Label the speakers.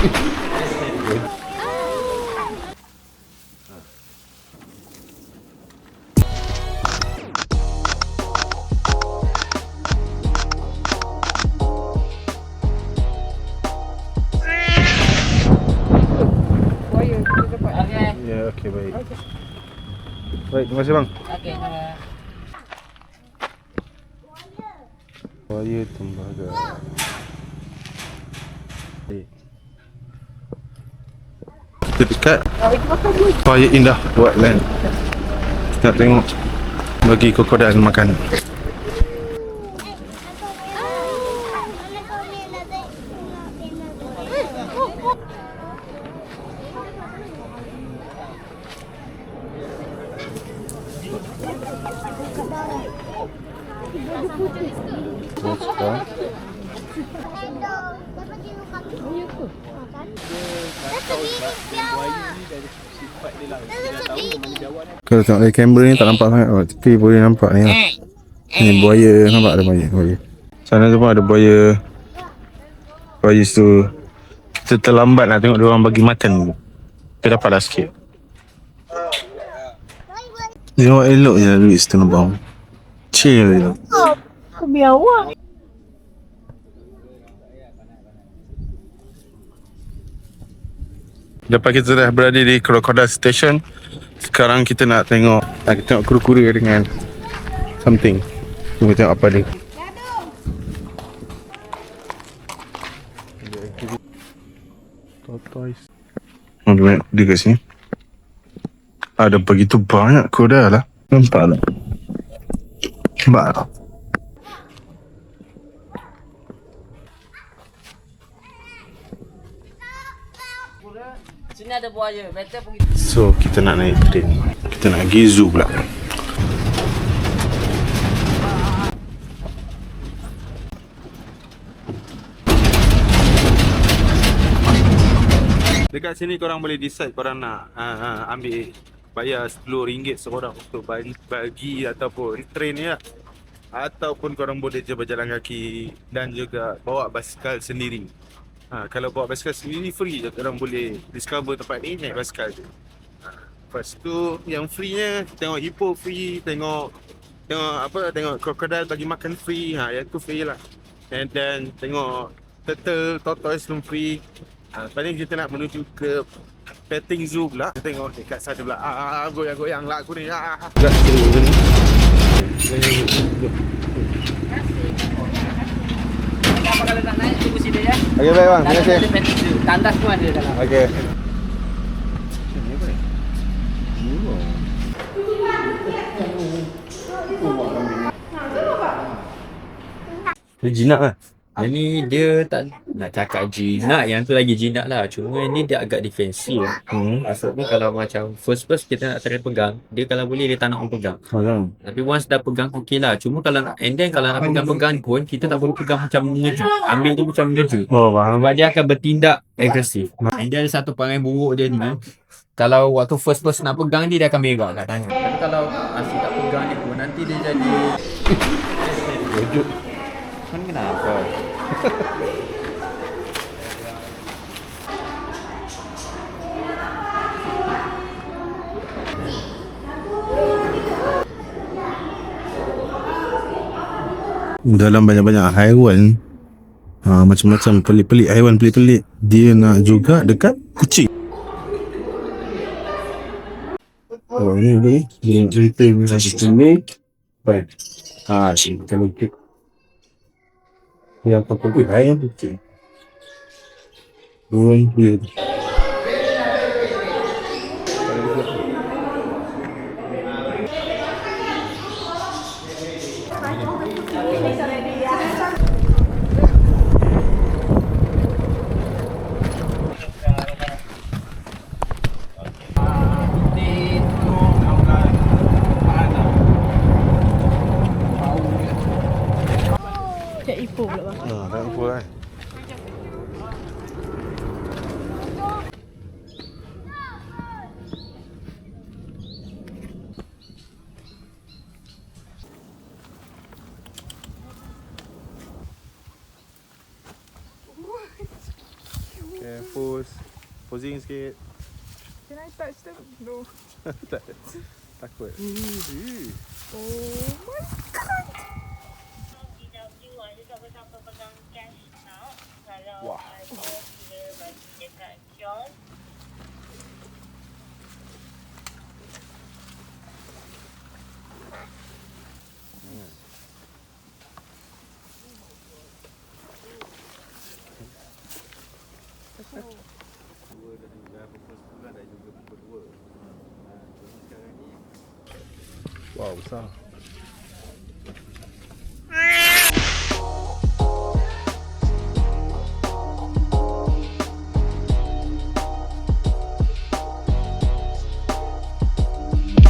Speaker 1: Ya, okey, baik. Baik, terima kasih bang.
Speaker 2: Okey.
Speaker 1: Buaya tembaga. Kita dekat Buaya Indah Wetland. Nak tengok bagi krokodil makan. Kalau tengok dari kamera ni tak nampak sangat, tapi boleh nampak ni lah. Ni buaya, nampak ada buaya. Sana tu pun ada buaya. Buaya tu kita terlambat nak tengok dia orang bagi makan. Kita dapat dah sikit. Tengok elok je Luis setengah bawang. Chill je.
Speaker 3: Biawak.
Speaker 1: Lepas kita dah berada di Crocodile Station, sekarang kita nak tengok kura-kura dengan something. Cuba tengok apa dia. Tortoise. Oh, dia banyak kuda kat sini. Ada begitu banyak kuda lah. Nampak tak? Nampak tak?
Speaker 2: Sini ada buaya. Better pergi.
Speaker 1: So, kita nak naik train. Kita nak pergi zoo pula. Dekat sini korang boleh decide korang nak ambil bayar RM10 seorang untuk bagi ataupun train ni lah. Ataupun korang boleh je berjalan kaki dan juga bawa basikal sendiri. Kalau bawa basikal sendiri free je, korang boleh discover tempat ni naik basikal je. Lepas tu yang free nya tengok hippo free, tengok crocodile bagi makan free, yang tu free lah. And then tengok turtle, tortoise pun free. Lepas ni kita nak menuju ke petting zoo pula. Kita tengok dekat sana pula. Goyang-goyang lah aku ni. Dekat sini ni.
Speaker 2: Kalau nak naik tunggu sini ya.
Speaker 1: Okey baik bang, terima kasih.
Speaker 2: Ada petting zoo. Tandas tu ada dalam.
Speaker 1: Okey. Dia jinak lah.
Speaker 4: Yang ni dia tak nak cakap jinak, yang tu lagi jinak lah. Cuma ni dia agak defensif. Maksudnya kalau macam first kita nak try pegang, dia kalau boleh dia tak nak orang pegang. Tapi once dah pegang okey lah. Cuma kalau nak, and then kalau nak pegang-pegang pun, kita tak boleh pegang macam mengejut. Ambil tu macam mengejut.
Speaker 1: Oh faham.
Speaker 4: Sebab dia akan bertindak agresif. And dia ada satu perangai buruk dia ni. Kalau waktu first nak pegang dia akan berak kat tangan. Tapi kalau asyik tak pegang dia pun, nanti dia jadi
Speaker 1: Wujud.
Speaker 4: kan kenapa?
Speaker 1: Dalam banyak-banyak haiwan, macam-macam pelik-pelik haiwan pelik-pelik. Dia nak juga dekat kucing. Oh ni dia cerita ni. Baik. Sini kalau kita yang apa pun ayam kucing. Burung dia.
Speaker 3: Cak Ipoh pula bang.
Speaker 1: Tak apa kan. pose. Posing sikit.
Speaker 3: Can I touch them? No.
Speaker 1: Tak. Takut.
Speaker 3: Oh my god.
Speaker 5: DW ada siapa-siapa pegang cash tak? Kalau
Speaker 1: Wah.
Speaker 5: ada sila bagi dekat kios.
Speaker 1: Dua dah juga pukul 10 dah juga pukul 2. Cuma sekarang ni wow besar.